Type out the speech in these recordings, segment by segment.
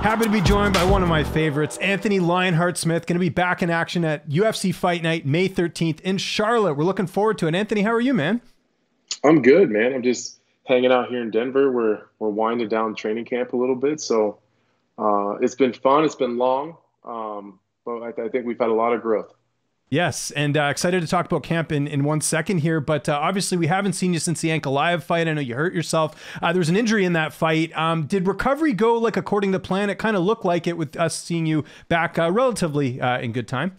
Happy to be joined by one of my favorites, Anthony Lionheart-Smith, going to be back in action at UFC Fight Night, May 13th in Charlotte. We're looking forward to it. Anthony, how are you, man? I'm good, man. I'm just hanging out here in Denver. We're winding down training camp a little bit, so it's been fun. It's been long, but I think we've had a lot of growth. Yes, and excited to talk about camp in 1 second here, but obviously we haven't seen you since the Ankalaev fight. I know you hurt yourself. There was an injury in that fight. Did recovery go like according to plan? It kind of looked like it with us seeing you back relatively in good time.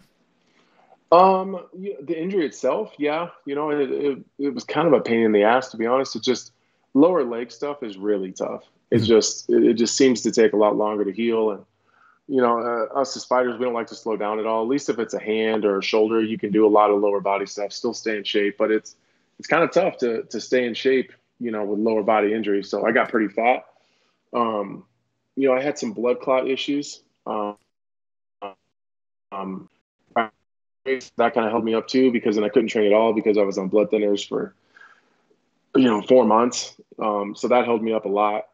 The injury itself, yeah, it was kind of a pain in the ass, to be honest. It just lower leg stuff is really tough. It's it just seems to take a lot longer to heal, and us as fighters, we don't like to slow down at all. At least if it's a hand or a shoulder, you can do a lot of lower body stuff, still stay in shape. But it's kind of tough to stay in shape, with lower body injuries. So I got pretty fat. I had some blood clot issues. That kind of held me up too, because then I couldn't train at all because I was on blood thinners for 4 months. So that held me up a lot.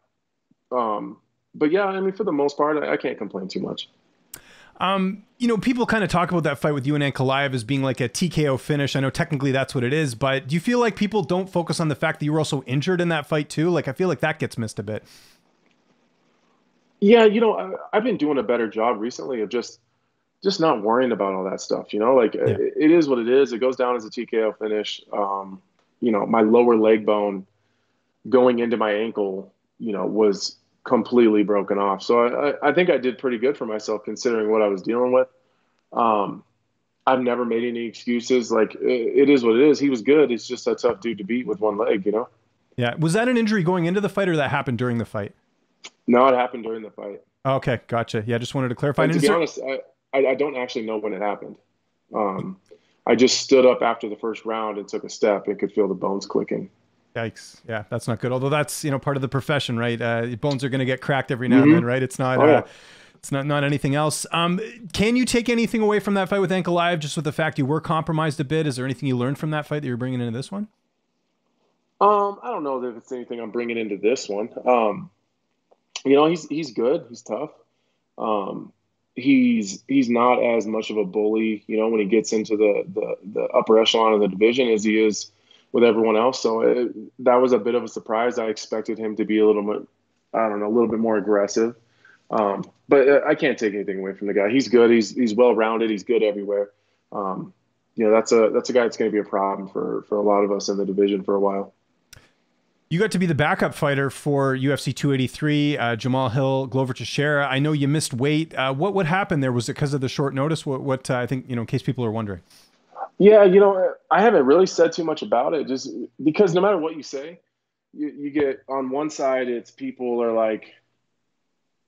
But yeah, I mean, for the most part, I can't complain too much. People kind of talk about that fight with you and Ankalaev as being like a TKO finish. I know technically that's what it is, but do you feel like people don't focus on the fact that you were also injured in that fight too? Like, I feel like that gets missed a bit. Yeah, I've been doing a better job recently of just not worrying about all that stuff. It is what it is. It goes down as a TKO finish. My lower leg bone going into my ankle, was completely broken off. So I think I did pretty good for myself considering what I was dealing with. I've never made any excuses. Like, it is what it is. He was good. He's just a tough dude to beat with one leg, Yeah. Was that an injury going into the fight, or that happened during the fight? No, it happened during the fight. Okay. Gotcha. Yeah. Just wanted to clarify. And to be honest, I don't actually know when it happened. I just stood up after the first round and took a step and could feel the bones clicking. Yikes. Yeah, that's not good. Although that's, part of the profession, right? Bones are going to get cracked every now and then, right? It's not, it's not anything else. Can you take anything away from that fight with Ankalaev, just with the fact you were compromised a bit? Is there anything you learned from that fight that you're bringing into this one? I don't know if it's anything I'm bringing into this one. He's good. He's tough. He's not as much of a bully, when he gets into the upper echelon of the division as he is with everyone else. So that was a bit of a surprise. I expected him to be a little bit more aggressive. But I can't take anything away from the guy. He's good. He's well-rounded. He's good everywhere. That's a guy that's going to be a problem for a lot of us in the division for a while. You got to be the backup fighter for UFC 283, Jamahal Hill, Glover Teixeira. I know you missed weight. What happened there? Was it because of the short notice? What I think, in case people are wondering. Yeah, I haven't really said too much about it, just because no matter what you say, you get on one side, it's people are like,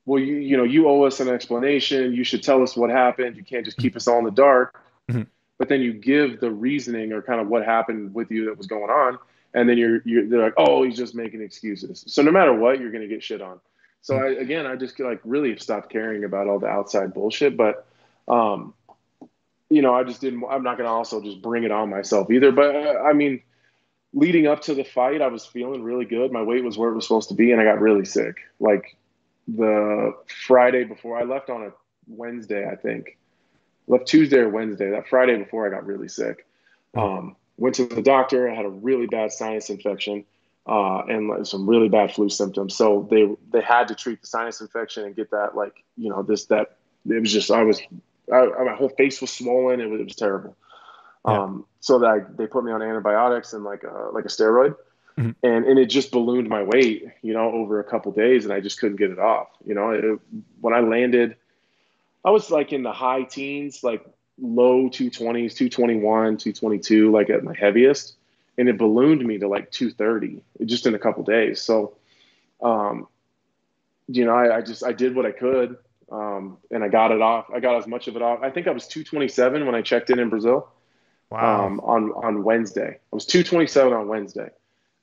well, you owe us an explanation. You should tell us what happened. You can't just keep us all in the dark. Mm-hmm. But then you give the reasoning or kind of what happened with you that was going on. And then they're like, oh, he's just making excuses. So no matter what, you're going to get shit on. So I just really have stopped caring about all the outside bullshit. But, I just didn't, I'm not going to also just bring it on myself either. But I mean, leading up to the fight, I was feeling really good. My weight was where it was supposed to be. And I got really sick. Like the Friday before I left on a Wednesday, I think left Tuesday or Wednesday, that Friday before I got really sick. Went to the doctor. I had a really bad sinus infection and some really bad flu symptoms. So they had to treat the sinus infection and get that, it was just, my whole face was swollen. It was terrible. Yeah. So they put me on antibiotics and like a steroid. Mm-hmm. And it just ballooned my weight, over a couple days, and I just couldn't get it off. When I landed, I was like in the high teens, like low 220s, 221, 222, like at my heaviest. And it ballooned me to like 230 just in a couple days. So, I did what I could. And I got it off. I got as much of it off. I think I was 227 when I checked in Brazil. Wow. On Wednesday. I was 227 on Wednesday.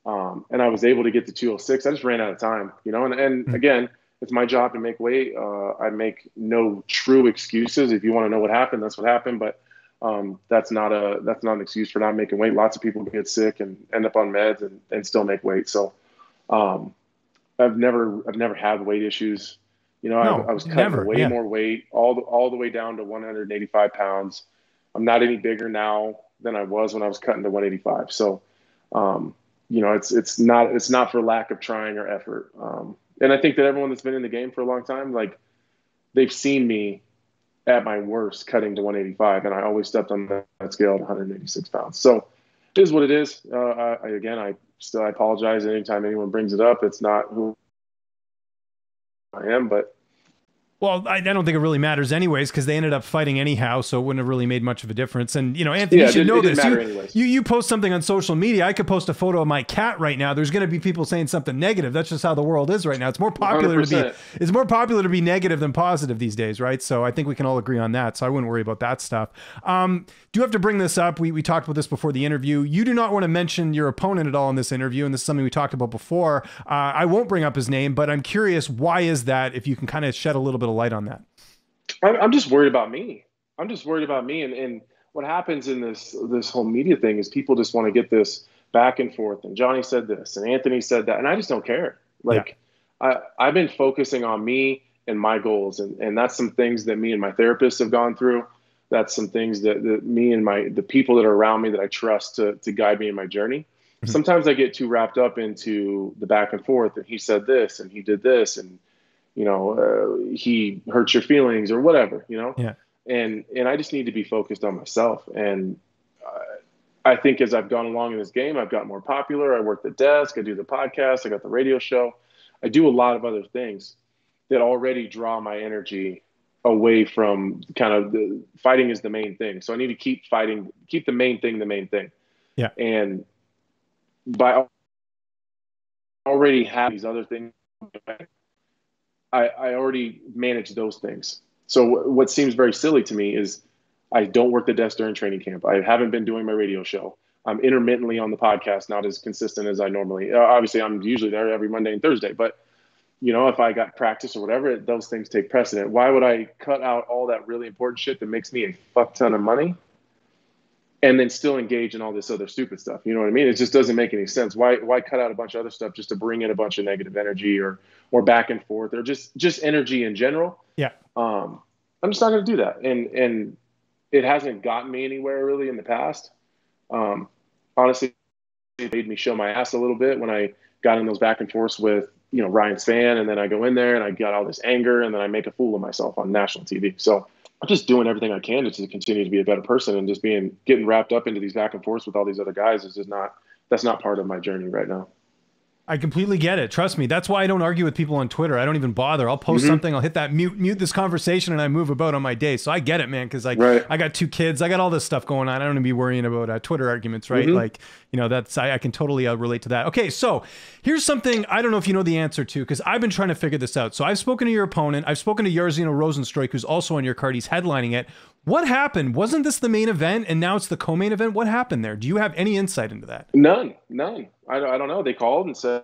And I was able to get to 206. I just ran out of time, and again, it's my job to make weight. I make no true excuses. If you want to know what happened, that's what happened. But that's not an excuse for not making weight. Lots of people get sick and end up on meds and still make weight. So I've never had weight issues. You know, No, I was cutting never. way Yeah. more weight, all the way down to 185 pounds. I'm not any bigger now than I was when I was cutting to 185. So, you know, it's not for lack of trying or effort. And I think that everyone that's been in the game for a long time, like, they've seen me at my worst cutting to 185, and I always stepped on that scale at 186 pounds. So it is what it is. I apologize anytime anyone brings it up. It's not who I am, but Well, I don't think it really matters anyways, because they ended up fighting anyhow, so it wouldn't have really made much of a difference. And, you know, Anthony, you should know this. You post something on social media. I could post a photo of my cat right now. There's going to be people saying something negative. That's just how the world is right now. It's more popular 100%. it's more popular to be negative than positive these days, right? So I think we can all agree on that. So I wouldn't worry about that stuff. Do have to bring this up. We talked about this before the interview. You do not want to mention your opponent at all in this interview, and this is something we talked about before. I won't bring up his name, but I'm curious, why is that, if you can kind of shed a little bit of light on that? I'm just worried about me. I'm just worried about me. And what happens in this whole media thing is people just want to get this back and forth. And Johnny said this and Anthony said that. And I just don't care. Like, yeah. I've been focusing on me and my goals. And that's some things that me and my therapist have gone through. That's some things that me and the people that are around me that I trust to guide me in my journey. Mm-hmm. Sometimes I get too wrapped up into the back and forth, and he said this and he did this, and you know, he hurts your feelings or whatever, you know? Yeah. And I just need to be focused on myself. And I think as I've gone along in this game, I've gotten more popular. I work the desk, I do the podcast, I got the radio show. I do a lot of other things that already draw my energy away from kind of the fighting is the main thing. So I need to keep fighting, keep the main thing. Yeah. And by already have these other things, I already manage those things. So what seems very silly to me is I don't work the desk during training camp. I haven't been doing my radio show. I'm intermittently on the podcast, not as consistent as I normally. Obviously, I'm usually there every Monday and Thursday. But, you know, if I got practice or whatever, those things take precedent. Why would I cut out all that really important shit that makes me a fuck ton of money and then still engage in all this other stupid stuff? You know what I mean? It just doesn't make any sense. Why cut out a bunch of other stuff just to bring in a bunch of negative energy or back and forth or just energy in general? Yeah. I'm just not going to do that. And it hasn't gotten me anywhere really in the past. Honestly, it made me show my ass a little bit when I got in those back and forths with, you know, Ryan Spann, and then I go in there and I got all this anger, and then I make a fool of myself on national TV. So I'm just doing everything I can to continue to be a better person, and just getting wrapped up into these back and forths with all these other guys is just that's not part of my journey right now. I completely get it. Trust me. That's why I don't argue with people on Twitter. I don't even bother. I'll post something. I'll hit that mute this conversation, and I move about on my day. So I get it, man. Cause like I got 2 kids. I got all this stuff going on. I don't need to be worrying about Twitter arguments, right? Like, you know, I can totally relate to that. Okay. So here's something I don't know if you know the answer to, cause I've been trying to figure this out. So I've spoken to your opponent. I've spoken to Jairzinho Rozenstruik, who's also on your card. He's headlining it. What happened? Wasn't this the main event and now it's the co-main event? What happened there? Do you have any insight into that? None. I don't know. They called and said,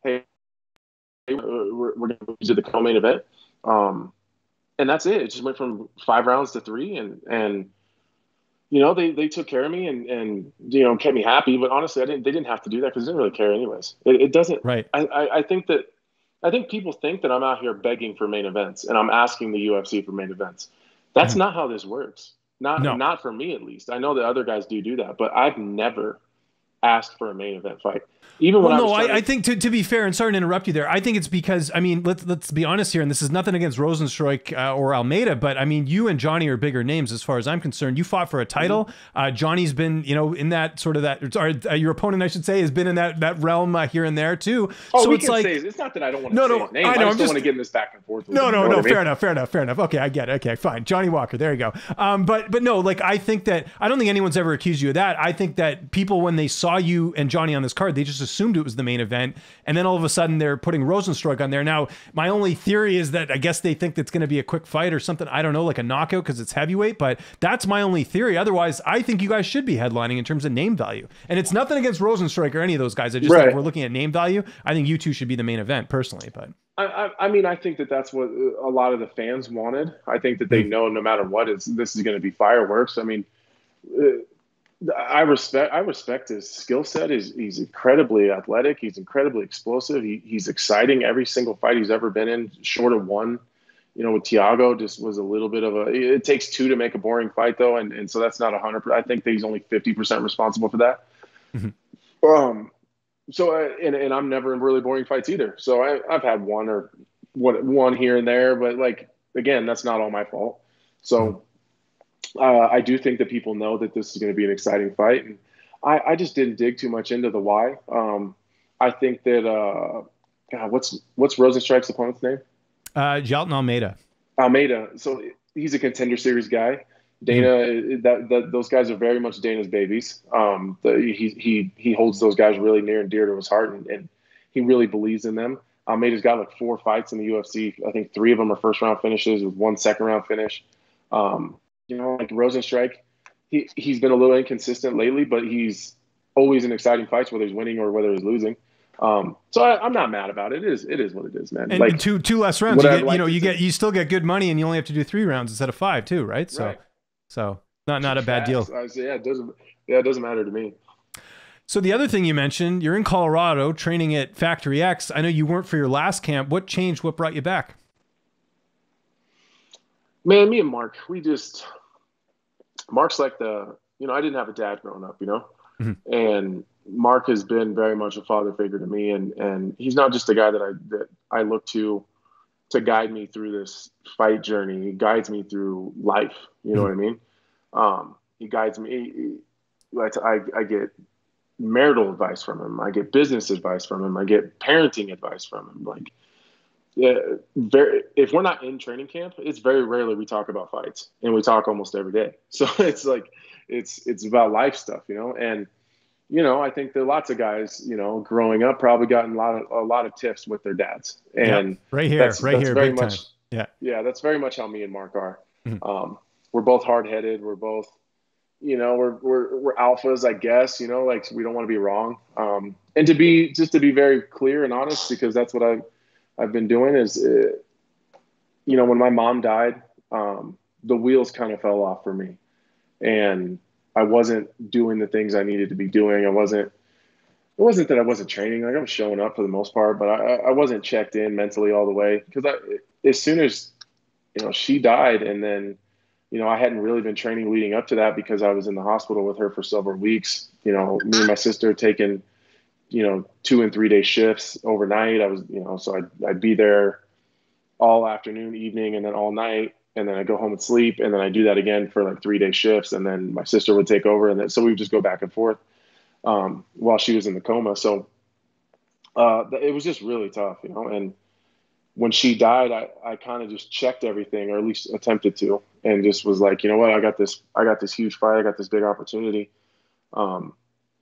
hey, we're going to do the co-main event. And that's it. It just went from 5 rounds to 3. And you know, they took care of me and, you know, kept me happy. But honestly, they didn't have to do that because they didn't really care anyways. It doesn't. Right. I think people think that I'm out here begging for main events and I'm asking the UFC for main events. That's not how this works. Not for me, at least. I know that other guys do that, but I've never asked for a main event fight. Even when I think to be fair, and sorry to interrupt you there, I think it's because, I mean, let's be honest here, and this is nothing against Rozenstruik or Almeida, but I mean, you and Johnny are bigger names as far as I'm concerned. You fought for a title. Johnny's been, you know, in that sort of that, or your opponent, I should say, has been in that realm here and there too. Oh, so it's like, it's not that I don't want to say his name. I just don't want to get in this back and forth with him. Fair enough. Okay, I get it. Okay, fine. Johnny Walker, there you go. But no, like, I think that, I don't think anyone's ever accused you of that. I think that people, when they saw you and Johnny on this card, they just assumed it was the main event, and then all of a sudden they're putting Rozenstruik on there. Now, my only theory is that I guess they think that's going to be a quick fight or something. I don't know, like a knockout because it's heavyweight, but that's my only theory. Otherwise, I think you guys should be headlining in terms of name value. And it's nothing against Rozenstruik or any of those guys. I just think if we're looking at name value, I think you two should be the main event personally. But I mean, I think that's what a lot of the fans wanted. I think that they know no matter what, this is going to be fireworks. I mean, I respect his skill set. He's incredibly athletic. He's incredibly explosive. He's exciting. Every single fight he's ever been in, short of one, with Tiago, just was a little bit of a. It takes two to make a boring fight, though, and so that's not 100%. I think that he's only 50% responsible for that. Mhm. Um. So and I'm never in really boring fights either. So I've had one here and there, but like again, that's not all my fault. Mhm. So I do think that people know that this is going to be an exciting fight, and I just didn't dig too much into the why. I think that God, what's Rosenstrike's opponent's name? Jalton Almeida. Almeida. So he's a contender series guy. Mhm. Dana, that those guys are very much Dana's babies. He holds those guys really near and dear to his heart, and he really believes in them. Almeida's got like 4 fights in the UFC. I think 3 of them are first round finishes with 1 second round finish. Um, like Rosenstrike, he's been a little inconsistent lately, but he's always in exciting fights, whether he's winning or whether he's losing. So I'm not mad about it. It is what it is, man. And Like, two less rounds. would You I get, like to see? you still get good money, and you only have to do 3 rounds instead of 5 too, right? Right. So not a bad Facts. deal. I say, it doesn't matter to me. So the other thing you mentioned, you're in Colorado training at Factory X. I know you weren't for your last camp. What changed? What brought you back? Man, me and Mark, Mark's like I didn't have a dad growing up, Mhm. and Mark has been very much a father figure to me, and he's not just a guy that I look to guide me through this fight journey. He guides me through life. You know Mhm. what I mean? He guides me. I get marital advice from him. I get business advice from him. I get parenting advice from him. Like, yeah, if we're not in training camp, it's very rarely we talk about fights, and we talk almost every day. So it's like it's about life stuff, and I think that lots of guys, growing up probably gotten a lot of tips with their dads, Yep. and Right that's here, very big time. much, Yeah. yeah, that's very much how me and Mark are. Mhm. We're both hard headed. We're both, we're alphas, I guess. Like we don't want to be wrong. And to be very clear and honest, because that's what I've been doing is, when my mom died, the wheels kind of fell off for me, and I wasn't doing the things I needed to be doing. It wasn't that I wasn't training. Like I was showing up for the most part, but I wasn't checked in mentally all the way, because as soon as she died, and then I hadn't really been training leading up to that because I was in the hospital with her for several weeks. Me and my sister taking 2 and 3 day shifts overnight. I was so I'd be there all afternoon, evening, and then all night, and then I go home and sleep, and then I do that again for like 3 day shifts, and then my sister would take over, and then so we would just go back and forth while she was in the coma. So it was just really tough, and when she died, I kind of just checked everything, or at least attempted to, and just was like, you know what, I got this huge fight, I got this big opportunity. Um,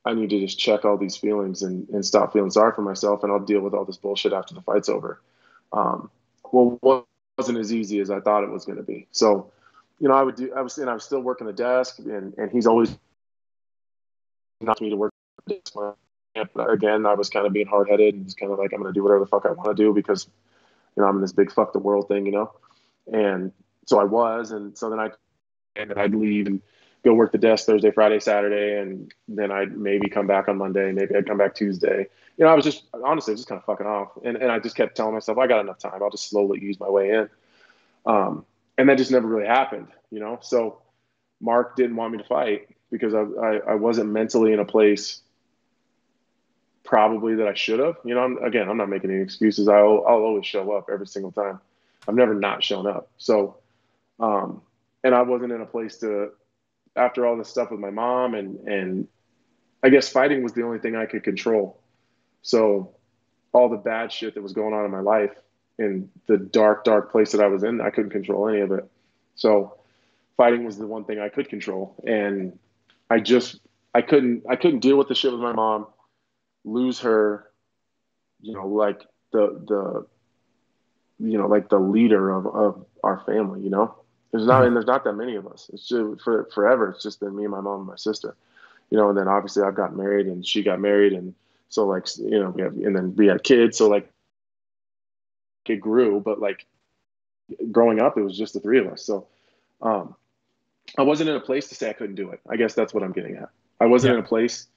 I need to just check all these feelings and stop feeling sorry for myself, and I'll deal with all this bullshit after the fight's over. Um, well, it wasn't as easy as I thought it was going to be. So, I was still working the desk, and he's always not me to work the desk. But again, I was kind of being hard headed and just kind of like, I'm going to do whatever the fuck I want to do because I'm in this big fuck the world thing, and so I was, and so then I'd leave and go work the desk Thursday, Friday, Saturday, and then I'd maybe come back on Monday, maybe I'd come back Tuesday. I was just honestly just kind of fucking off, and I just kept telling myself I got enough time, I'll just slowly ease my way in, and that just never really happened, So Mark didn't want me to fight because I wasn't mentally in a place probably that I should have. I'm not making any excuses. I'll always show up every single time. I've never not shown up. So, and I wasn't in a place to, after all this stuff with my mom, and I guess fighting was the only thing I could control. So all the bad shit that was going on in my life, in the dark, dark place that I was in, I couldn't control any of it. So fighting was the one thing I could control. And I couldn't deal with the shit with my mom, lose her, like the like the leader of our family. Mhm. There's not that many of us. It's just forever. It's just been me, my mom, and my sister. And then obviously I've gotten married and she got married, and so like and then we had kids. So like it grew, but like growing up, it was just the 3 of us. So um, I wasn't in a place to say I couldn't do it. I guess that's what I'm getting at. I wasn't Yeah. in a place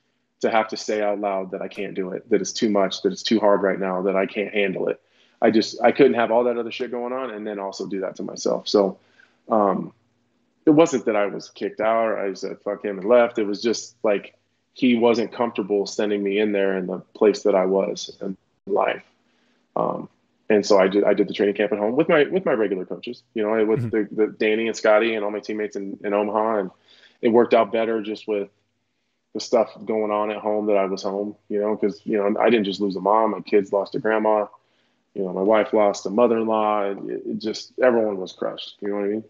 to have to say out loud that I can't do it, that it's too much, that it's too hard right now, that I can't handle it. I couldn't have all that other shit going on and then also do that to myself. So, it wasn't that I was kicked out or I said fuck him and left. It was just like he wasn't comfortable sending me in there in the place that I was in life. Um, and so I did the training camp at home with my regular coaches, you know, with the Danny and Scotty and all my teammates in Omaha, and it worked out better just with the stuff going on at home that I was home, you know, because you know I didn't just lose a mom, my kids lost a grandma, you know, my wife lost a mother-in-law, and it just everyone was crushed. You know what I mean?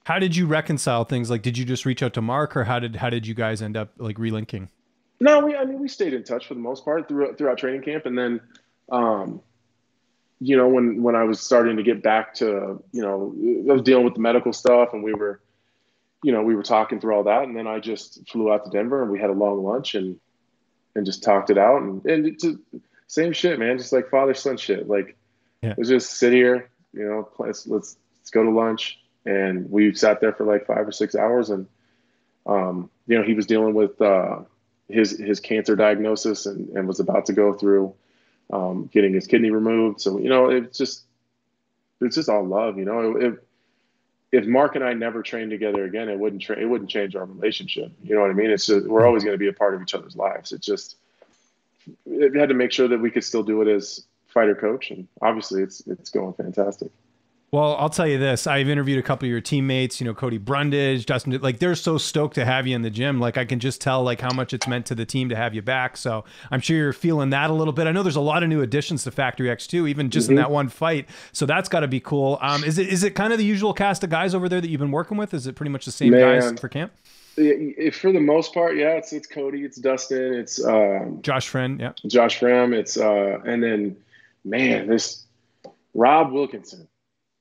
How did you reconcile things? Like, did you just reach out to Mark, or how did you guys end up like relinking? No, we stayed in touch for the most part throughout training camp, and then, um, you know, when I was starting to get back to, you know, I was dealing with the medical stuff, and we were talking through all that, and then I just flew out to Denver, and we had a long lunch, and just talked it out, and it's same shit, man, just like father son shit. Like, Yeah. let's just sit here, you know, let's go to lunch, and we sat there for like 5 or 6 hours, and you know, he was dealing with his cancer diagnosis and was about to go through getting his kidney removed. So you know, it's just all love. You know, if Mark and I never trained together again, it wouldn't change our relationship. You know what I mean? It's just, we're always going to be a part of each other's lives. It had to make sure that we could still do it as fighter coach, and obviously it's going fantastic. Well, I'll tell you this. I've interviewed a couple of your teammates, you know, Cody Brundage, Dustin, like they're so stoked to have you in the gym. Like I can just tell like how much it's meant to the team to have you back. So I'm sure you're feeling that a little bit. I know there's a lot of new additions to Factory X too, even just in that one fight. So that's got to be cool. Is it kind of the usual cast of guys over there that you've been working with? Is it pretty much the same guys for camp? For the most part, yeah, it's Cody, it's Dustin, it's Josh Friend, yeah. Josh Fram, it's and then man, this Rob Wilkinson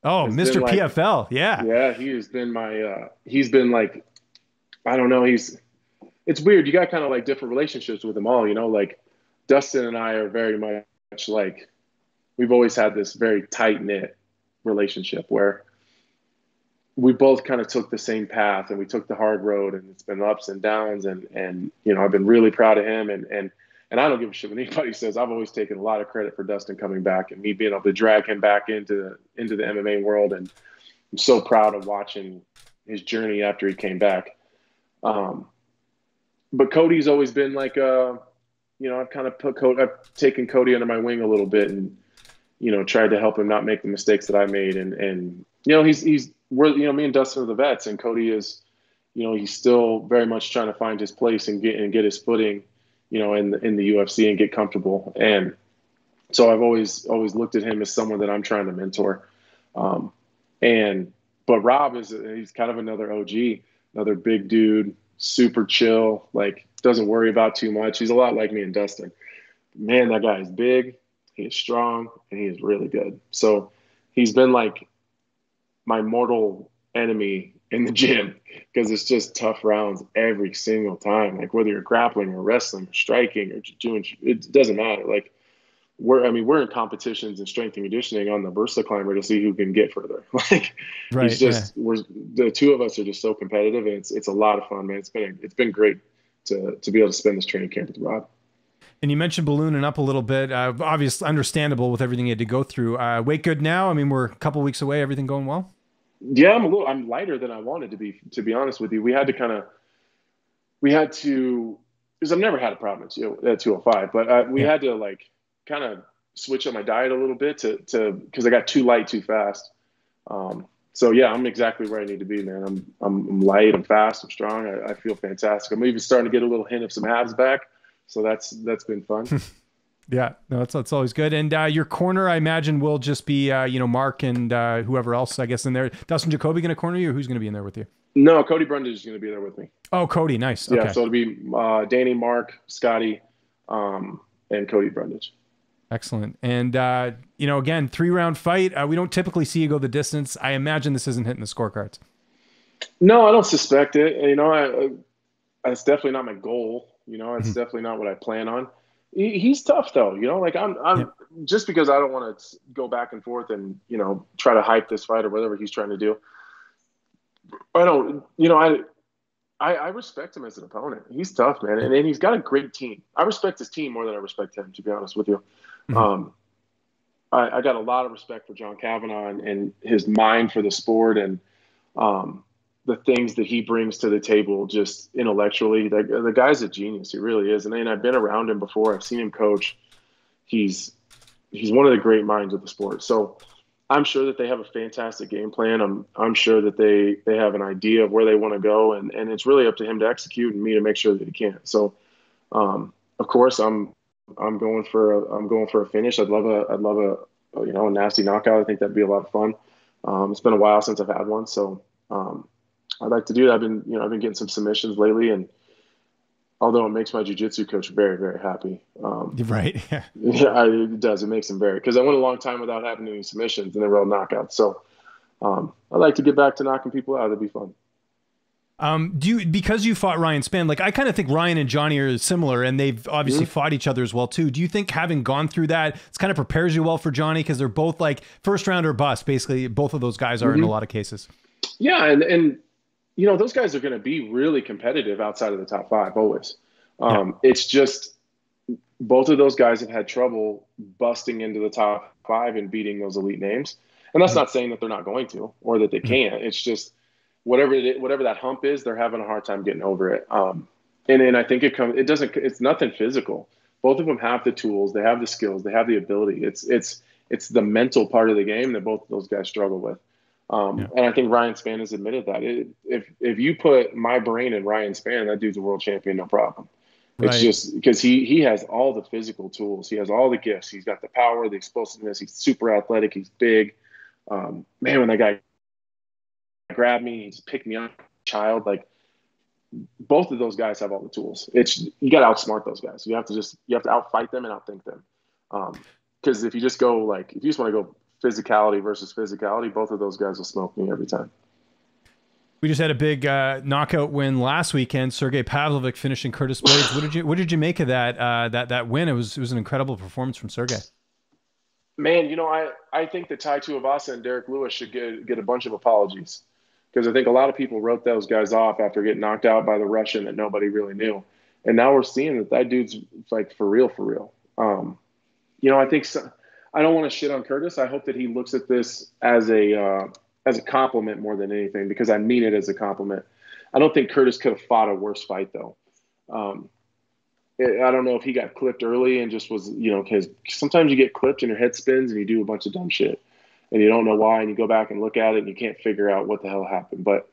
Oh, has Mr. been like, PFL, yeah. yeah, he has been he's been like, I don't know, it's weird. You got kind of like different relationships with them all, you know, like Dustin and I are very much like, we've always had this very tight knit relationship where we both kind of took the same path and we took the hard road, and it's been ups and downs, and you know, I've been really proud of him, and I don't give a shit what anybody says. I've always taken a lot of credit for Dustin coming back and me being able to drag him back into the MMA world, and I'm so proud of watching his journey after he came back. But Cody's always been like, you know, I've taken Cody under my wing a little bit, and you know, tried to help him not make the mistakes that I made, and you know, we're, you know, me and Dustin are the vets, and Cody is, you know, he's still very much trying to find his place and get his footing, you know, in the UFC and get comfortable. And so I've always looked at him as someone that I'm trying to mentor. But Rob he's kind of another OG, another big dude, super chill, like doesn't worry about too much. He's a lot like me and Dustin. Man, that guy is big, he is strong, and he is really good. So he's been like my mortal enemy in the gym, because it's just tough rounds every single time. Like whether you're grappling or wrestling or striking or doing, it doesn't matter. Like we're in competitions and strength and conditioning on the Versa climber to see who can get further. Like Right. we're the two of us are just so competitive, and it's a lot of fun, man. It's been great to be able to spend this training camp with Rob. And you mentioned ballooning up a little bit. Obviously, understandable with everything you had to go through. Weight good now? I mean, we're a couple weeks away. Everything going well? Yeah, I'm lighter than I wanted to be honest with you. We had to, because I've never had a problem at 205, but we had to like kind of switch up my diet a little bit because I got too light too fast. So yeah, I'm exactly where I need to be, man. I'm light, I'm fast, I'm strong. I feel fantastic. I'm even starting to get a little hint of some abs back. So that's been fun. Yeah, no, that's always good. And your corner, I imagine, will just be you know, Mark and whoever else, I guess, in there. Dustin Jacoby going to corner you, or who's going to be in there with you? No, Cody Brundage is going to be there with me. Oh, Cody, nice. Yeah, okay. so it'll be Danny, Mark, Scotty, and Cody Brundage. Excellent. And you know, again, 3-round fight. We don't typically see you go the distance. I imagine this isn't hitting the scorecards. No, I don't suspect it. You know, it's definitely not my goal. You know, it's definitely not what I plan on. He's tough though, you know, like I'm just because I don't want to go back and forth and, you know, try to hype this fight or whatever he's trying to do. I I respect him as an opponent. He's tough, man, and he's got a great team. I respect his team more than I respect him, to be honest with you. Mhm. I got a lot of respect for John Kavanagh and his mind for the sport and the things that he brings to the table just intellectually. The guy's a genius. He really is. And I've been around him before. I've seen him coach. He's one of the great minds of the sport. So I'm sure that they have a fantastic game plan. I'm sure that they have an idea of where they want to go, and it's really up to him to execute and me to make sure that he can. So, of course, I'm going for a finish. I'd love a nasty knockout. I think that'd be a lot of fun. It's been a while since I've had one, so I'd like to do that. I've been getting some submissions lately, and although it makes my jiu-jitsu coach very, very happy. Right. Yeah. Yeah, it does. It makes him very, because I went a long time without having any submissions and they were all knockouts. So I'd like to get back to knocking people out. That'd be fun. Because you fought Ryan Spann, like I kind of think Ryan and Johnny are similar, and they've obviously fought each other as well too. Do you think having gone through that, it's kind of prepares you well for Johnny, because they're both like first round or bust? Basically, both of those guys are in a lot of cases. Yeah, and those guys are going to be really competitive outside of the top five always. It's just both of those guys have had trouble busting into the top five and beating those elite names. And that's not saying that they're not going to or that they can't. It's just whatever that hump is, they're having a hard time getting over it. And then I think it's nothing physical. Both of them have the tools, they have the skills, they have the ability. It's the mental part of the game that both of those guys struggle with. And I think Ryan Spann has admitted that. If you put my brain in Ryan Spann, that dude's a world champion, no problem. Right. It's just because he has all the physical tools. He has all the gifts. He's got the power, the explosiveness. He's super athletic. He's big. Man, when that guy grabbed me, he just picked me up, child. Like, both of those guys have all the tools. You got to outsmart those guys. You have to outfight them and outthink them. Because if you just want to go physicality versus physicality, both of those guys will smoke me every time. We just had a big knockout win last weekend. Sergei Pavlovich finishing Curtis Blaydes. What did you make of that win? It was an incredible performance from Sergei. Man, I think that Tai Tuivasa and Derek Lewis should get a bunch of apologies, because I think a lot of people wrote those guys off after getting knocked out by the Russian that nobody really knew, and now we're seeing that dude's like for real. I think so. I don't want to shit on Curtis. I hope that he looks at this as a compliment more than anything, because I mean it as a compliment. I don't think Curtis could have fought a worse fight, though. I don't know if he got clipped early and just was, because sometimes you get clipped and your head spins and you do a bunch of dumb shit and you don't know why, and you go back and look at it and you can't figure out what the hell happened. But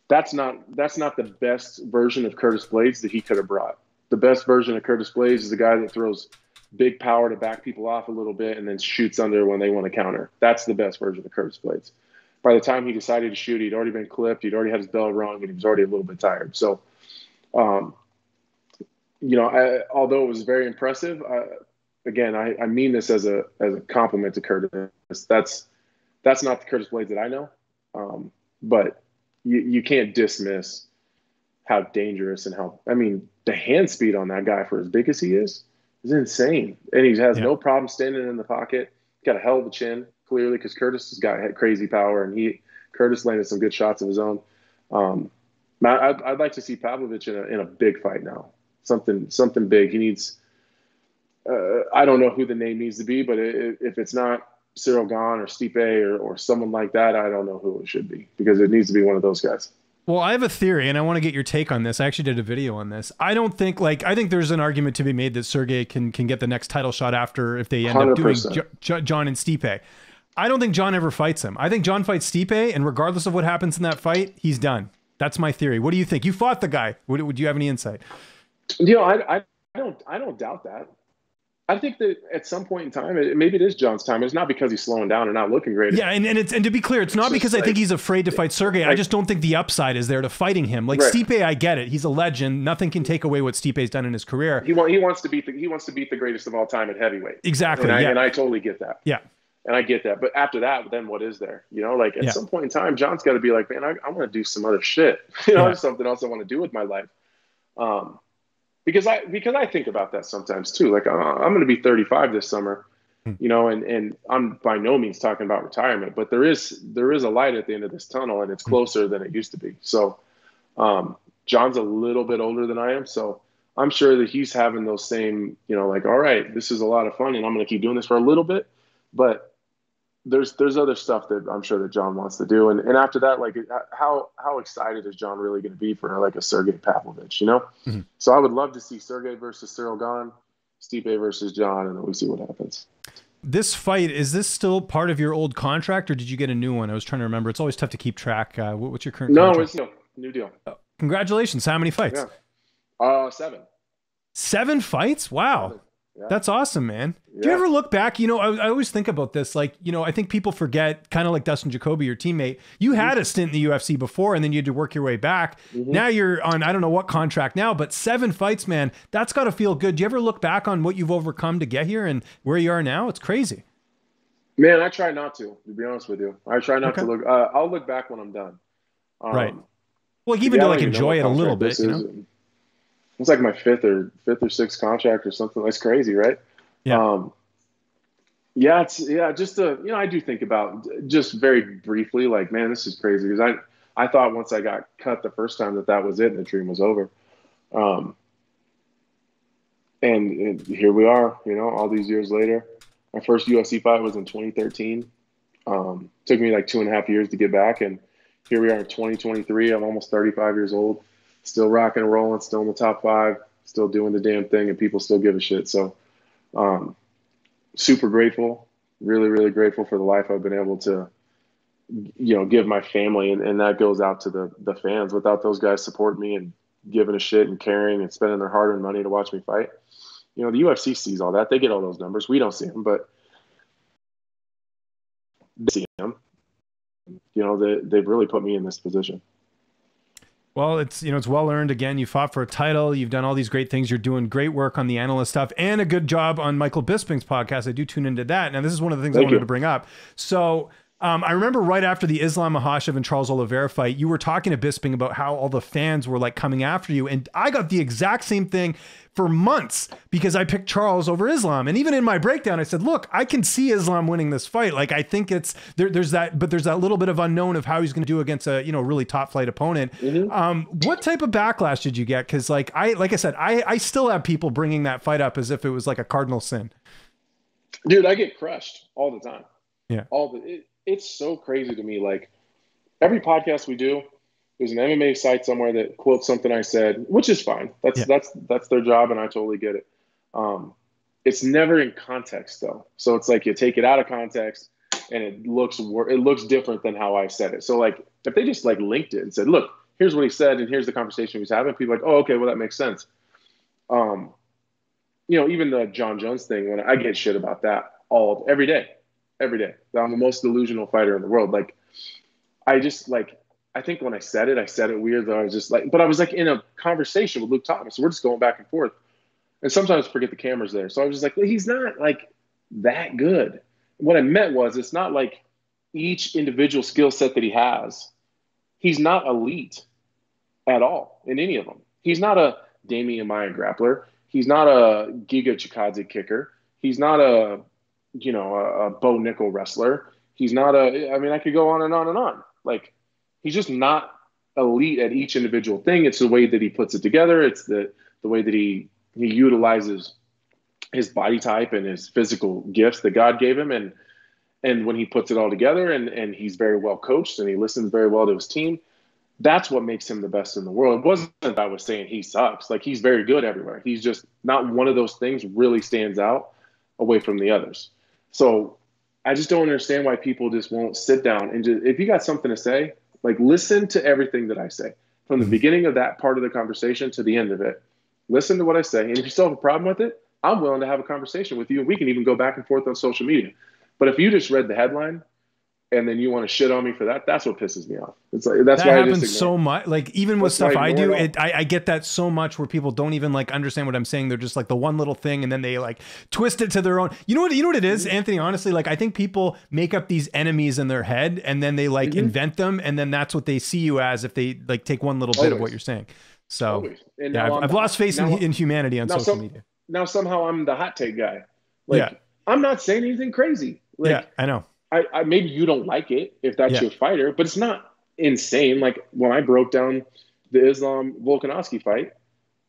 that's not the best version of Curtis Blaydes that he could have brought. The best version of Curtis Blaydes is a guy that throws big power to back people off a little bit and then shoots under when they want to counter. That's the best version of Curtis Blaydes. By the time he decided to shoot, he'd already been clipped. He'd already had his bell rung, and he was already a little bit tired. So, although it was very impressive, again, I mean this as a compliment to Curtis. That's not the Curtis Blaydes that I know. But you can't dismiss how dangerous and the hand speed on that guy for as big as he is insane. And he has no problem standing in the pocket. Got a hell of a chin, clearly, because Curtis has got crazy power, and Curtis landed some good shots of his own. I'd like to see Pavlovich in a big fight now. Something big. He needs. I don't know who the name needs to be, but if it's not Cyril Gahn or Stipe or someone like that, I don't know who it should be, because it needs to be one of those guys. Well, I have a theory, and I want to get your take on this. I actually did a video on this. I think there's an argument to be made that Sergei can get the next title shot after, if they end 100%. Up doing Jon and Stipe. I don't think Jon ever fights him. I think Jon fights Stipe, and regardless of what happens in that fight, he's done. That's my theory. What do you think? You fought the guy. Would you have any insight? I don't doubt that. I think that at some point in time, maybe it is Jon's time. It's not because he's slowing down and not looking great. Yeah, and to be clear, it's not because I think he's afraid to fight Sergei. I just don't think the upside is there to fighting him. Like Stipe, I get it. He's a legend. Nothing can take away what Stipe's done in his career. He wants to beat the greatest of all time at heavyweight. Exactly. And I totally get that. Yeah. And I get that. But after that, then what is there? At some point in time, Jon's got to be like, man, I want to do some other shit. There's something else I want to do with my life. Because I think about that sometimes too. Like, I'm going to be 35 this summer, and I'm by no means talking about retirement, but there is a light at the end of this tunnel, and it's closer than it used to be. So, Jon's a little bit older than I am, so I'm sure that he's having those same, like, all right, this is a lot of fun, and I'm going to keep doing this for a little bit. But there's other stuff that I'm sure that Jon wants to do, and after that, like, how excited is Jon really going to be for like a Sergei Pavlovich, Mm-hmm. So I would love to see Sergei versus Cyril Gane, Stipe versus Jon, and then we see what happens. This fight, is this still part of your old contract, or did you get a new one? I was trying to remember. It's always tough to keep track. What's your current contract? No, it's new deal. Congratulations. How many fights? Yeah. 7. 7 fights? Wow. 7. Yeah. That's awesome, man. Yeah. Do you ever look back? I always think about this. Like, I think people forget, kind of like Dustin Jacoby, your teammate. You had a stint in the UFC before, and then you had to work your way back. Now you're on, I don't know what contract now, but 7 fights, man. That's got to feel good. Do you ever look back on what you've overcome to get here and where you are now? It's crazy. Man, I try not to be honest with you. I try not to look. I'll look back when I'm done. Right. Well, even to like enjoy it a little bit, It's like my fifth or sixth contract or something. That's crazy, right? Yeah. Just I do think about just very briefly, like, man, this is crazy, because I thought once I got cut the first time that was it and the dream was over. And here we are, all these years later. My first UFC fight was in 2013. Took me like 2.5 years to get back, and here we are in 2023. I'm almost 35 years old, still rocking and rolling, still in the top 5, still doing the damn thing, and people still give a shit. So, super grateful, really, really grateful for the life I've been able to, give my family, and that goes out to the fans. Without those guys supporting me and giving a shit and caring and spending their hard-earned money to watch me fight, the UFC sees all that. They get all those numbers. We don't see them, but they see them. They've really put me in this position. Well, it's well earned. Again, you fought for a title. You've done all these great things. You're doing great work on the analyst stuff and a good job on Michael Bisping's podcast. I do tune into that. Now, this is one of the things I wanted to bring up. So I remember right after the Islam Makhachev and Charles Oliveira fight, you were talking to Bisping about how all the fans were like coming after you. And I got the exact same thing for months because I picked Charles over Islam. And even in my breakdown, I said, look, I can see Islam winning this fight. Like, I think there's that little bit of unknown of how he's going to do against a, really top flight opponent. What type of backlash did you get? Cause like I said, I still have people bringing that fight up as if it was like a cardinal sin. Dude, I get crushed all the time. Yeah. It's so crazy to me. Like, every podcast we do, there's an MMA site somewhere that quotes something I said, which is fine. That's their job, and I totally get it. It's never in context, though. So it's like you take it out of context, and it looks different than how I said it. So like, if they just like linked it and said, "Look, here's what he said, and here's the conversation he was having," people are like, "Oh, okay, well that makes sense." Even the Jon Jones thing, when I get shit about that every day. I'm the most delusional fighter in the world. Like, I think when I said it weird, though. I was just like, but I was like in a conversation with Luke Thomas. We're just going back and forth. And sometimes I forget the camera's there. So I was just like, well, he's not like that good. What I meant was, it's not like each individual skill set that he has, he's not elite at all in any of them. He's not a Damian Maia grappler. He's not a Giga Chikadze kicker. He's not a Bo Nickel wrestler. He's not I could go on and on and on. Like, he's just not elite at each individual thing. It's the way that he puts it together. It's the way that he utilizes his body type and his physical gifts that God gave him. And when he puts it all together, and he's very well coached and he listens very well to his team, that's what makes him the best in the world. It wasn't that I was saying he sucks. Like, he's very good everywhere. He's just not one of those things really stands out away from the others. So I just don't understand why people just won't sit down and just, if you got something to say, like, listen to everything that I say from the beginning of that part of the conversation to the end of it. Listen to what I say. And if you still have a problem with it, I'm willing to have a conversation with you, and we can even go back and forth on social media. But if you just read the headline and then you want to shit on me for that, that's what pisses me off. It's like, that's why happens so much. Like, even with stuff I do, I get that so much where people don't even like understand what I'm saying. They're just like the one little thing, and then they like twist it to their own. You know what it is, Anthony? Honestly, like, I think people make up these enemies in their head, and then they like invent them, and then that's what they see you as if they like take one little bit of what you're saying. So yeah, I've lost faith in humanity on social media. Now somehow I'm the hot take guy. Like, I'm not saying anything crazy. Like, yeah, I know. I maybe you don't like it if that's your fighter, but it's not insane. Like, when I broke down the Islam Volkanovski fight,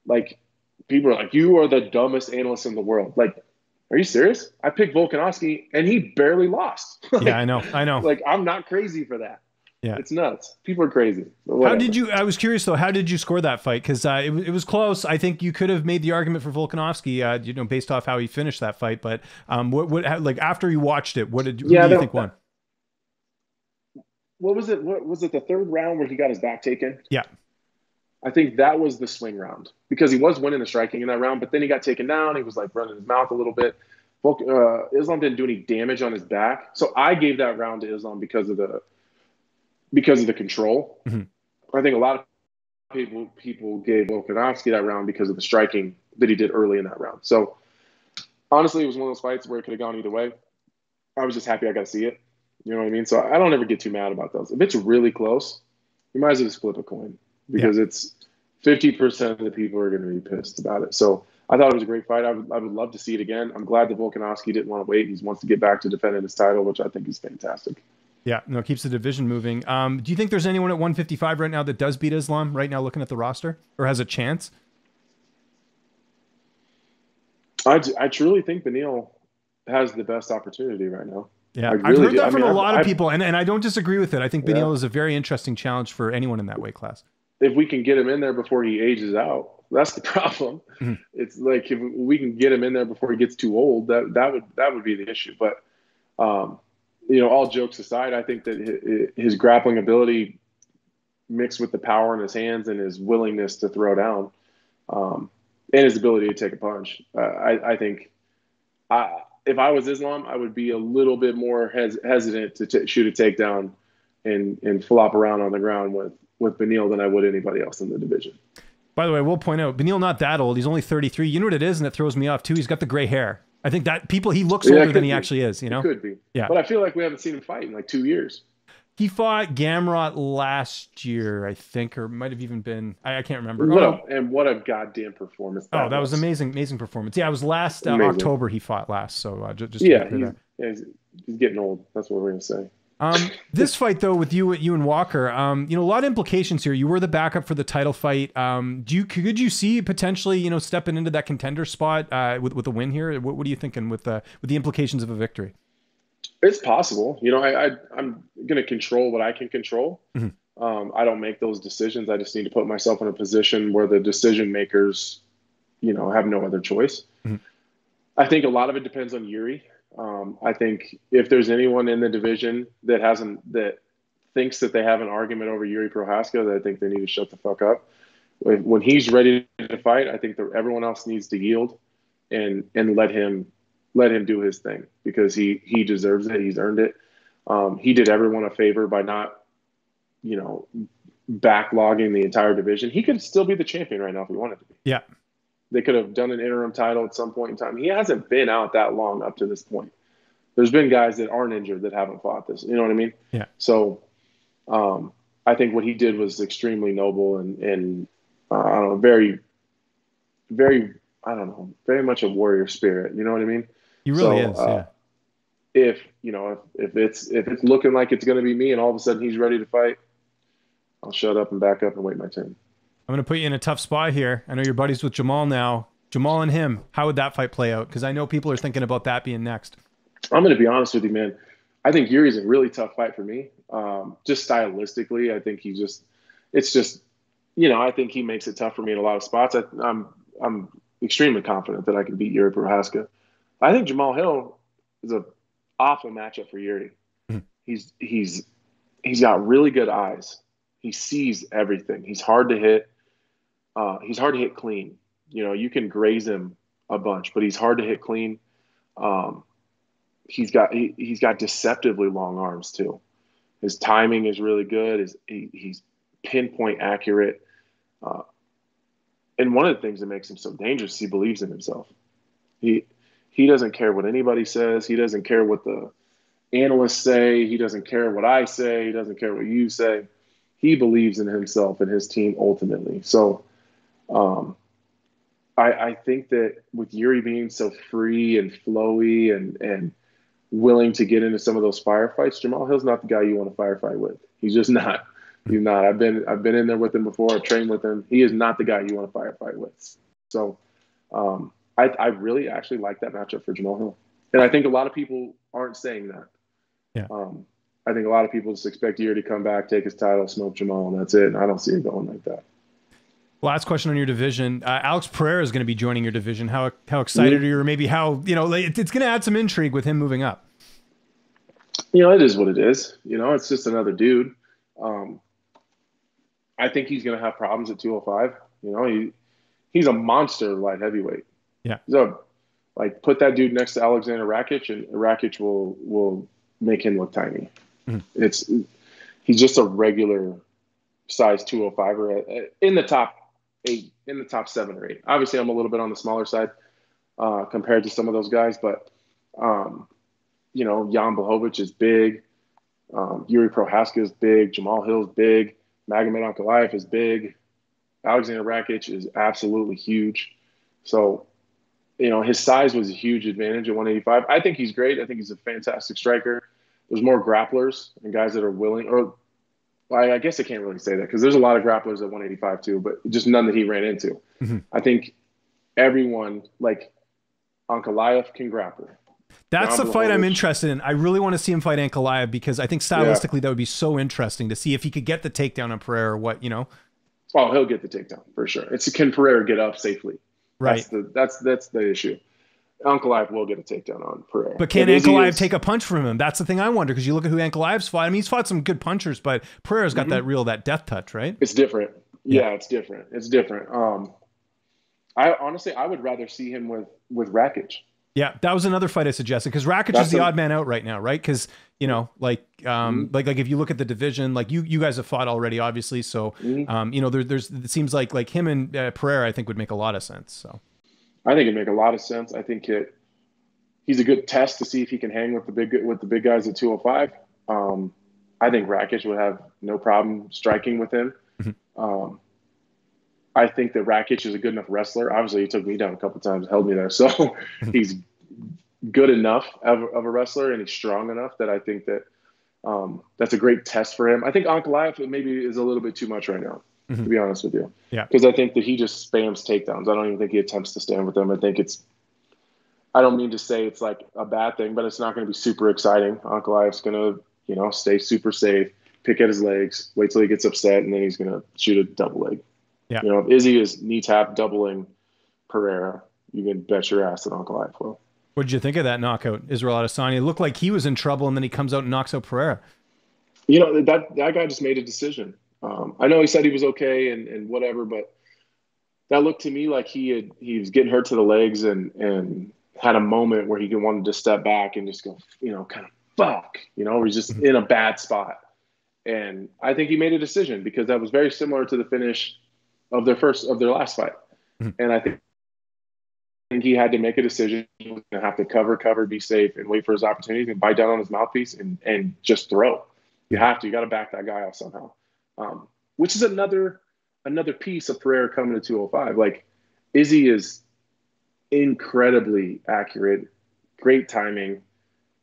like people are like, you are the dumbest analyst in the world. Like, are you serious? I picked Volkanovski and he barely lost. Yeah, I know. Like, I'm not crazy for that. Yeah. It's nuts. People are crazy. How did you, I was curious though, how did you score that fight? Because it was close. I think you could have made the argument for Volkanovski, you know, based off how he finished that fight. But like after you watched it, who do you think won? What was it? What was it? The third round where he got his back taken? Yeah. I think that was the swing round because he was winning the striking in that round, but then he got taken down. He was like running his mouth a little bit. Islam didn't do any damage on his back. So I gave that round to Islam because of the control. Mm-hmm. I think a lot of people gave Volkanovski that round because of the striking that he did early in that round. So honestly, it was one of those fights where it could have gone either way. I was just happy I got to see it. You know what I mean? So I don't ever get too mad about those. If it's really close, you might as well just flip a coin because it's 50% of the people are going to be pissed about it. So I thought it was a great fight. I would love to see it again. I'm glad that Volkanovski didn't want to wait. He wants to get back to defending his title, which I think is fantastic. Yeah, no, it keeps the division moving. Do you think there's anyone at 155 right now that does beat Islam right now looking at the roster or has a chance? I truly think Beneil has the best opportunity right now. Yeah, I've heard that from a lot of people, and I don't disagree with it. I think Beneil is a very interesting challenge for anyone in that weight class. If we can get him in there before he ages out, that's the problem. Mm-hmm. It's like if we can get him in there before he gets too old, that would be the issue. But you know, all jokes aside, I think that his grappling ability mixed with the power in his hands and his willingness to throw down, and his ability to take a punch, I think if I was Islam, I would be a little bit more hesitant to shoot a takedown and flop around on the ground with Beneil than I would anybody else in the division. By the way, we'll point out, Beneil not that old. He's only 33. You know what it is, and it throws me off too? He's got the gray hair. I think that he looks older than he actually is, you know? It could be. Yeah. But I feel like we haven't seen him fight in like 2 years. He fought Gamrot last year, I think, or might have even been, I can't remember. What a goddamn performance that was amazing performance. Yeah, it was last October he fought last, so just he's getting old. That's what we're going to say. This fight, though, with you and Walker, you know, a lot of implications here. You were the backup for the title fight. Could you see potentially, you know, stepping into that contender spot with a win here? What are you thinking with the implications of a victory? It's possible. You know, I'm going to control what I can control. Mm-hmm. I don't make those decisions. I just need to put myself in a position where the decision makers, you know, have no other choice. Mm-hmm. I think a lot of it depends on Jiri. I think if there's anyone in the division that thinks that they have an argument over Jiri Prochazka, that I think they need to shut the fuck up. When he's ready to fight, I think that everyone else needs to yield and let him do his thing because he deserves it. He's earned it. He did everyone a favor by not, you know, backlogging the entire division. He could still be the champion right now if he wanted to be. Yeah. They could have done an interim title at some point in time. He hasn't been out that long up to this point. There's been guys that aren't injured that haven't fought this. You know what I mean? Yeah. So I think what he did was extremely noble and I don't know, very, very, I don't know, very much a warrior spirit. You know what I mean? He really is. Yeah. If it's looking like it's going to be me and all of a sudden he's ready to fight, I'll shut up and back up and wait my turn. I'm going to put you in a tough spot here. I know you're buddies with Jamahal now. Jamahal and him, how would that fight play out? Because I know people are thinking about that being next. I'm going to be honest with you, man. I think Yuri's a really tough fight for me. Just stylistically, I think I think he makes it tough for me in a lot of spots. I'm extremely confident that I can beat Jiri Prochazka. I think Jamahal Hill is an awful matchup for Jiri. Mm-hmm. He's got really good eyes. He sees everything. He's hard to hit. He's hard to hit clean. You know, you can graze him a bunch, but he's hard to hit clean. He's got deceptively long arms too. His timing is really good. He's pinpoint accurate. And one of the things that makes him so dangerous is he believes in himself. He doesn't care what anybody says. He doesn't care what the analysts say. He doesn't care what I say. He doesn't care what you say. He believes in himself and his team ultimately. So I think that with Jiri being so free and flowy and willing to get into some of those firefights, Jamahal Hill's not the guy you want to firefight with. He's just not. He's not. I've been in there with him before. I've trained with him. He is not the guy you want to firefight with. So I really actually like that matchup for Jamahal Hill. And I think a lot of people aren't saying that. Yeah. I think a lot of people just expect Jiri to come back, take his title, smoke Jamahal, and that's it. And I don't see it going like that. Last question on your division. Alex Pereira is going to be joining your division. How excited are you, or maybe how, it's going to add some intrigue with him moving up? It is what it is. It's just another dude. I think he's going to have problems at 205. He's a monster light heavyweight. Yeah. So, put that dude next to Alexander Rakic, and Rakic will make him look tiny. Mm-hmm. He's just a regular size 205er in the top 8, in the top 7 or 8. Obviously, I'm a little bit on the smaller side compared to some of those guys, but Jan Blachowicz is big. Yuri Prochazka is big. Jamahal Hill is big. Magomed Ankalaev is big. Alexander Rakic is absolutely huge. So, his size was a huge advantage at 185. I think he's great. I think he's a fantastic striker. There's more grapplers and guys that are willing, or I guess I can't really say that because there's a lot of grapplers at 185 too, but just none that he ran into. Mm-hmm. I think everyone, like Ankalaev, can grapple. That's the fight I'm interested in. I really want to see him fight Ankalaev because I think stylistically that would be so interesting to see if he could get the takedown on Pereira or what, Oh, he'll get the takedown for sure. Can Pereira get up safely? Right. That's the issue. Ankalaev will get a takedown on Pereira. But can Ankalaev take a punch from him? That's the thing I wonder, because you look at who Ankalaev's fought. I mean, he's fought some good punchers, but Pereira's got that death touch, right? It's different. Yeah, it's different. It's different. I honestly would rather see him with Rakic. Yeah, that was another fight I suggested, because Rakic is the odd man out right now, right? Because like if you look at the division, like you guys have fought already, obviously. So there's it seems like him and Pereira, I think, would make a lot of sense. So I think it'd make a lot of sense. I think he's a good test to see if he can hang with the big guys at 205. I think Rakic would have no problem striking with him. Mm-hmm. I think that Rakic is a good enough wrestler. Obviously, he took me down a couple of times, held me there. So he's good enough of a wrestler, and he's strong enough that I think that that's a great test for him. I think Ankalaev maybe is a little bit too much right now, to be honest with you. Yeah. Because I think that he just spams takedowns. I don't even think he attempts to stand with them. I think I don't mean to say it's like a bad thing, but it's not going to be super exciting. Ankalaev's going to, stay super safe, pick at his legs, wait till he gets upset, and then he's going to shoot a double leg. Yeah. If Izzy is knee tap doubling Pereira, you can bet your ass that Ankalaev will. What did you think of that knockout, Israel Adesanya? It looked like he was in trouble, and then he comes out and knocks out Pereira. That guy just made a decision. I know he said he was okay and whatever, but that looked to me like he was getting hurt to the legs and had a moment where he wanted to step back and just go, kind of fuck, where he's just in a bad spot. And I think he made a decision because that was very similar to the finish of their last fight. Mm-hmm. And I think he had to make a decision. He was going to have to cover, be safe, and wait for his opportunity and bite down on his mouthpiece and just throw. You got to back that guy off somehow. Which is another piece of Pereira coming to 205. Like, Izzy is incredibly accurate, great timing,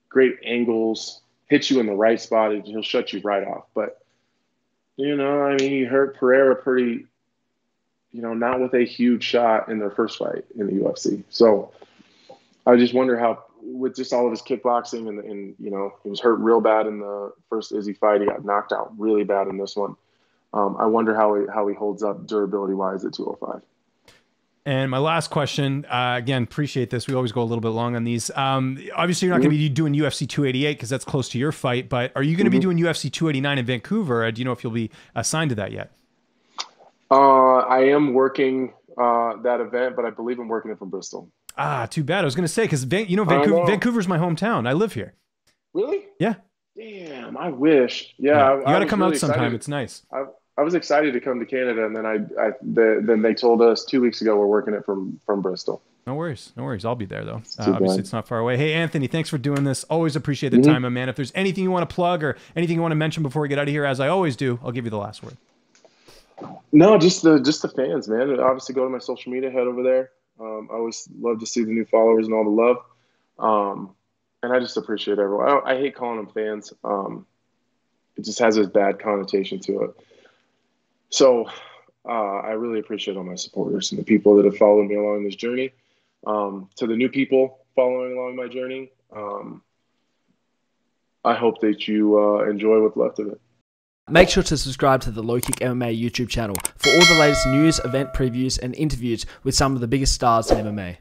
great angles, hits you in the right spot, and he'll shut you right off. But, he hurt Pereira pretty, not with a huge shot in their first fight in the UFC. So I just wonder how, with just all of his kickboxing and he was hurt real bad in the first Izzy fight. He got knocked out really bad in this one. I wonder how he holds up durability-wise at 205. And my last question, again, appreciate this. We always go a little bit long on these. Obviously, you're not going to be doing UFC 288 because that's close to your fight, but are you going to be doing UFC 289 in Vancouver? Do you know if you'll be assigned to that yet? I am working that event, but I believe I'm working it from Bristol. Ah, too bad. I was going to say, because Vancouver's my hometown. I live here. Really? Yeah. Damn, I wish. Yeah. You got to come out sometime. It's nice. I was excited to come to Canada, and then they told us 2 weeks ago we're working it from Bristol. No worries. I'll be there, though. Obviously, it's not far away. Hey, Anthony, thanks for doing this. Always appreciate the time, my man. If there's anything you want to plug or anything you want to mention before we get out of here, as I always do, I'll give you the last word. No, just the fans, man. Obviously, go to my social media, head over there. I always love to see the new followers and all the love. And I just appreciate everyone. I hate calling them fans. It just has this bad connotation to it. So I really appreciate all my supporters and the people that have followed me along this journey. To the new people following along my journey, I hope that you enjoy what's left of it. Make sure to subscribe to the Low Kick MMA YouTube channel for all the latest news, event previews, and interviews with some of the biggest stars in MMA.